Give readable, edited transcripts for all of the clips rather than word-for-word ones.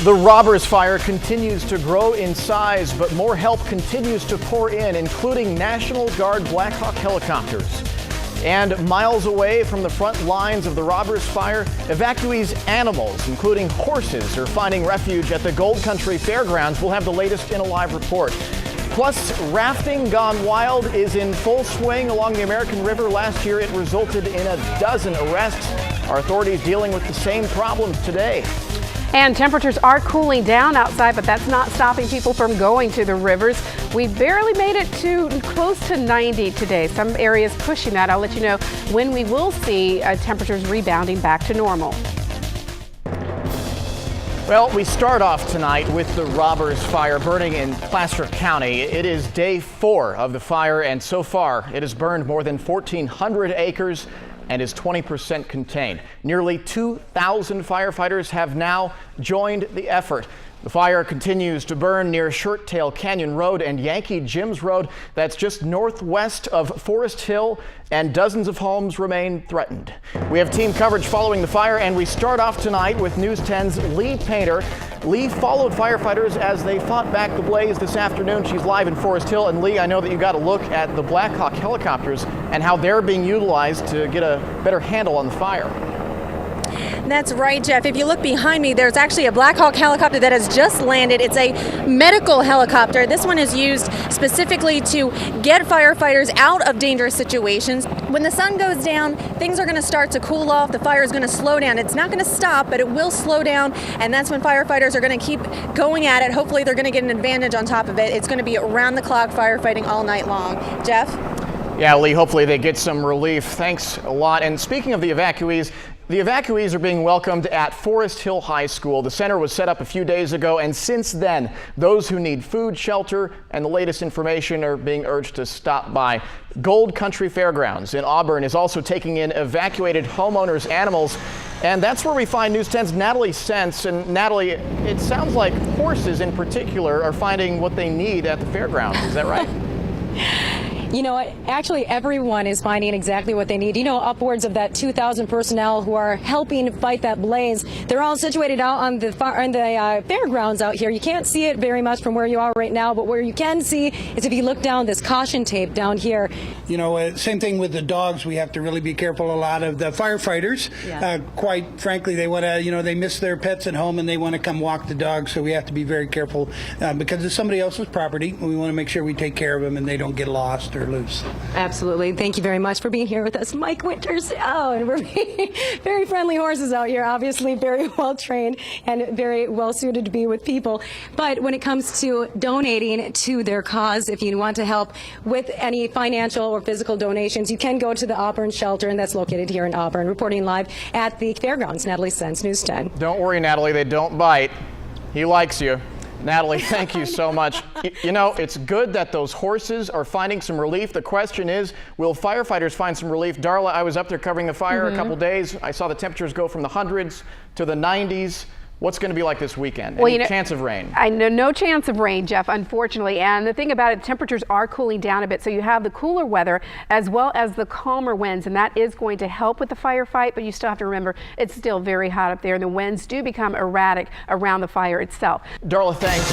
The Robbers fire continues to grow in size, but more help continues to pour in, including National Guard Black Hawk helicopters. And miles away from the front lines of the Robbers fire, evacuees' animals, including horses, are finding refuge at the Gold Country Fairgrounds. We'll have the latest in a live report. Plus, rafting gone wild is in full swing along the American River. Last year, it resulted in a dozen arrests. Our authorities dealing with the same problems today. And temperatures are cooling down outside, but that's not stopping people from going to the rivers. We barely made it to close to 90 today. Some areas pushing that. I'll let you know when we will see temperatures rebounding back to normal. Well, we start off tonight with the Robbers fire burning in Placer County. It is day 4 of the fire, and so far it has burned more than 1,400 acres and is 20% contained. Nearly 2,000 firefighters have now joined the effort. The fire continues to burn near Shirttail Canyon Road and Yankee Jim's Road. That's just northwest of Forest Hill, and dozens of homes remain threatened. We have team coverage following the fire, and we start off tonight with News 10's Lee Painter. Lee followed firefighters as they fought back the blaze this afternoon. She's live in Forest Hill. And Lee, I know that you got a look at the Black Hawk helicopters and how they're being utilized to get a better handle on the fire. That's right, Jeff. If you look behind me, there's actually a Black Hawk helicopter that has just landed. It's a medical helicopter. This one is used specifically to get firefighters out of dangerous situations. When the sun goes down, things are going to start to cool off. The fire is going to slow down. It's not going to stop, but it will slow down, and that's when firefighters are going to keep going at it. Hopefully, they're going to get an advantage on top of it. It's going to be around-the-clock firefighting all night long. Jeff? Yeah, Lee, hopefully they get some relief. Thanks a lot. And speaking of the evacuees are being welcomed at Forest Hill High School. The center was set up a few days ago, and since then, those who need food, shelter, and the latest information are being urged to stop by. Gold Country Fairgrounds in Auburn is also taking in evacuated homeowners' animals, and that's where we find News 10's Natalie Sense. And Natalie, it sounds like horses in particular are finding what they need at the fairgrounds. Is that right? You know what? Actually, everyone is finding exactly what they need. You know, upwards of that 2,000 personnel who are helping fight that blaze. They're all situated out on the fairgrounds out here. You can't see it very much from where you are right now, but where you can see is if you look down this caution tape down here. You know, same thing with the dogs. We have to really be careful. A lot of the firefighters, quite frankly, they want to, they miss their pets at home and they want to come walk the dogs. So we have to be very careful because it's somebody else's property. We want to make sure we take care of them and they don't get lost or loose. Absolutely. Thank you very much for being here with us, Mike Winters. Oh, and we're very friendly horses out here, obviously very well trained and very well suited to be with people. But when it comes to donating to their cause, if you want to help with any financial or physical donations, you can go to the Auburn shelter, and that's located here in Auburn. Reporting live at the fairgrounds, Natalie Sense, News 10. Don't worry, Natalie, they don't bite. He likes you. Natalie, thank you so much. You know, it's good that those horses are finding some relief. The question is, will firefighters find some relief? Darla, I was up there covering the fire a couple days. I saw the temperatures go from the hundreds to the 90s. What's going to be like this weekend? Any chance of rain? I know no chance of rain, Jeff, unfortunately. And the thing about it, temperatures are cooling down a bit. So you have the cooler weather as well as the calmer winds, and that is going to help with the firefight. But you still have to remember, it's still very hot up there, and the winds do become erratic around the fire itself. Darla, thanks.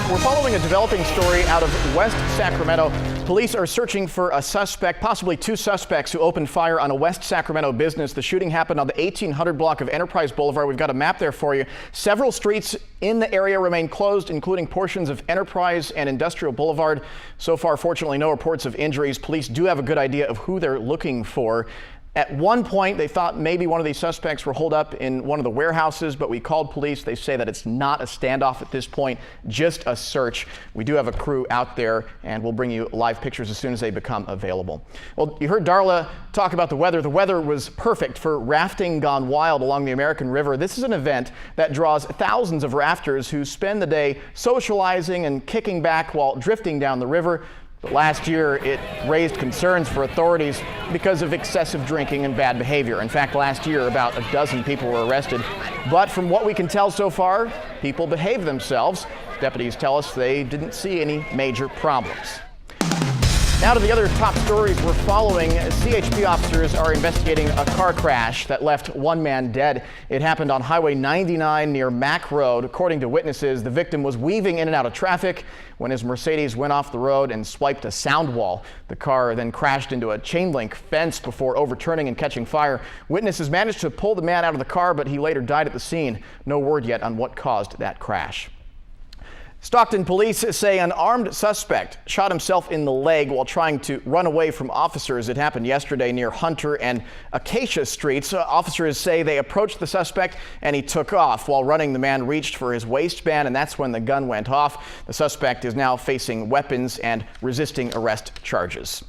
We're following a developing story out of West Sacramento. Police are searching for a suspect, possibly 2 suspects, who opened fire on a West Sacramento business. The shooting happened on the 1800 block of Enterprise Boulevard. We've got a map there for you. Several streets in the area remain closed, including portions of Enterprise and Industrial Boulevard. So far, fortunately, no reports of injuries. Police do have a good idea of who they're looking for. At one point, they thought maybe one of these suspects were holed up in one of the warehouses, but we called police. They say that it's not a standoff at this point, just a search. We do have a crew out there, and we'll bring you live pictures as soon as they become available. Well, you heard Darla talk about the weather. The weather was perfect for rafting gone wild along the American River. This is an event that draws thousands of rafters who spend the day socializing and kicking back while drifting down the river. But last year, it raised concerns for authorities because of excessive drinking and bad behavior. In fact, last year, about a dozen people were arrested. But from what we can tell so far, people behaved themselves. Deputies tell us they didn't see any major problems. Now to the other top stories we're following. CHP officers are investigating a car crash that left one man dead. It happened on Highway 99 near Mack Road. According to witnesses, the victim was weaving in and out of traffic when his Mercedes went off the road and swiped a sound wall. The car then crashed into a chain link fence before overturning and catching fire. Witnesses managed to pull the man out of the car, but he later died at the scene. No word yet on what caused that crash. Stockton police say an armed suspect shot himself in the leg while trying to run away from officers. It happened yesterday near Hunter and Acacia Streets. Officers say they approached the suspect and he took off. While running, the man reached for his waistband, and that's when the gun went off. The suspect is now facing weapons and resisting arrest charges.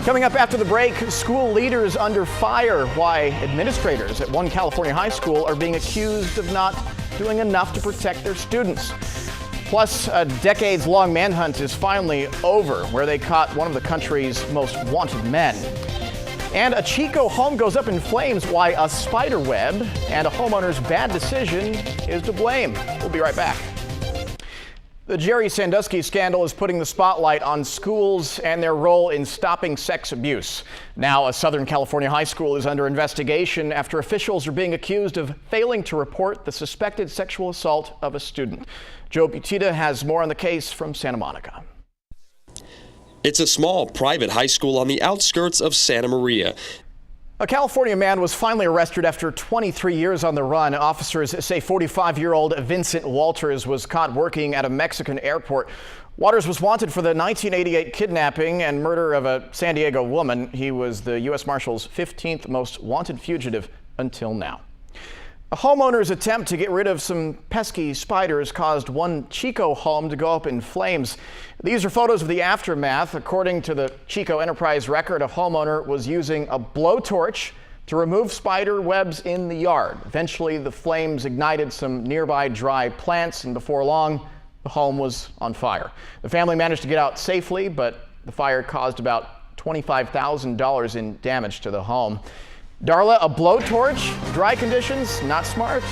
Coming up after the break, school leaders under fire. Why administrators at one California high school are being accused of not doing enough to protect their students. Plus, a decades-long manhunt is finally over, where they caught one of the country's most wanted men. And a Chico home goes up in flames. Why a spider web and a homeowner's bad decision is to blame. We'll be right back. The Jerry Sandusky scandal is putting the spotlight on schools and their role in stopping sex abuse. Now, a Southern California high school is under investigation after officials are being accused of failing to report the suspected sexual assault of a student. Joe Butita has more on the case from Santa Monica. It's a small private high school on the outskirts of Santa Maria. A California man was finally arrested after 23 years on the run. Officers say 45-year-old Vincent Walters was caught working at a Mexican airport. Walters was wanted for the 1988 kidnapping and murder of a San Diego woman. He was the U.S. Marshal's 15th most wanted fugitive until now. A homeowner's attempt to get rid of some pesky spiders caused one Chico home to go up in flames. These are photos of the aftermath. According to the Chico Enterprise record, a homeowner was using a blowtorch to remove spider webs in the yard. Eventually, the flames ignited some nearby dry plants, and before long, the home was on fire. The family managed to get out safely, but the fire caused about $25,000 in damage to the home. Darla, a blowtorch, dry conditions, not smart.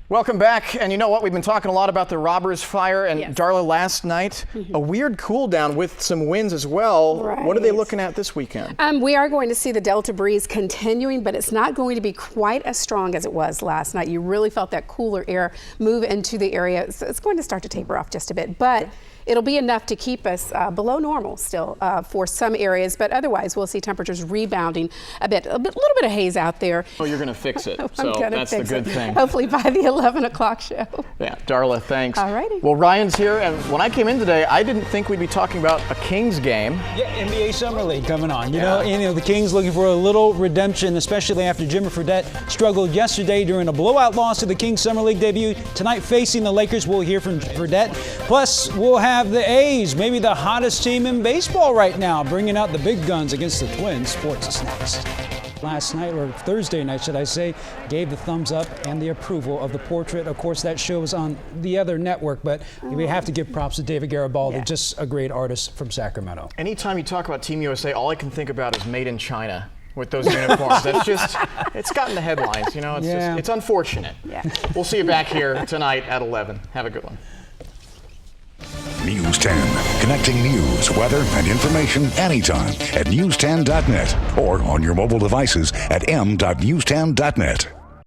Welcome back. And you know what? We've been talking a lot about the Robbers fire, and yes. Darla, last night, a weird cool down with some winds as well. Right. What are they looking at this weekend? We are going to see the Delta breeze continuing, but it's not going to be quite as strong as it was last night. You really felt that cooler air move into the area. So it's going to start to taper off just a bit, but it'll be enough to keep us below normal still for some areas, but otherwise we'll see temperatures rebounding a little bit of haze out there. Oh, you're going to fix it. So that's the good thing. Hopefully by the 11 o'clock show. Yeah, Darla, thanks. All righty. Well, Ryan's here, and when I came in today, I didn't think we'd be talking about a Kings game. Yeah, NBA Summer League coming on. You know, the Kings looking for a little redemption, especially after Jimmy Fredette struggled yesterday during a blowout loss to the Kings Summer League debut. Tonight facing the Lakers, we'll hear from Fredette. Plus, we'll have the A's, maybe the hottest team in baseball right now, bringing out the big guns against the Twins. Sports is next. Last night, or Thursday night, should I say, gave the thumbs up and the approval of The Portrait. Of course, that show is on the other network, but we have to give props to David Garibaldi, just a great artist from Sacramento. Anytime you talk about Team USA, all I can think about is Made in China with those uniforms. That's just, it's gotten the headlines, you know, it's just, it's unfortunate. Yeah. We'll see you back here tonight at 11. Have a good one. News 10, connecting news, weather, and information anytime at news10.net or on your mobile devices at m.news10.net.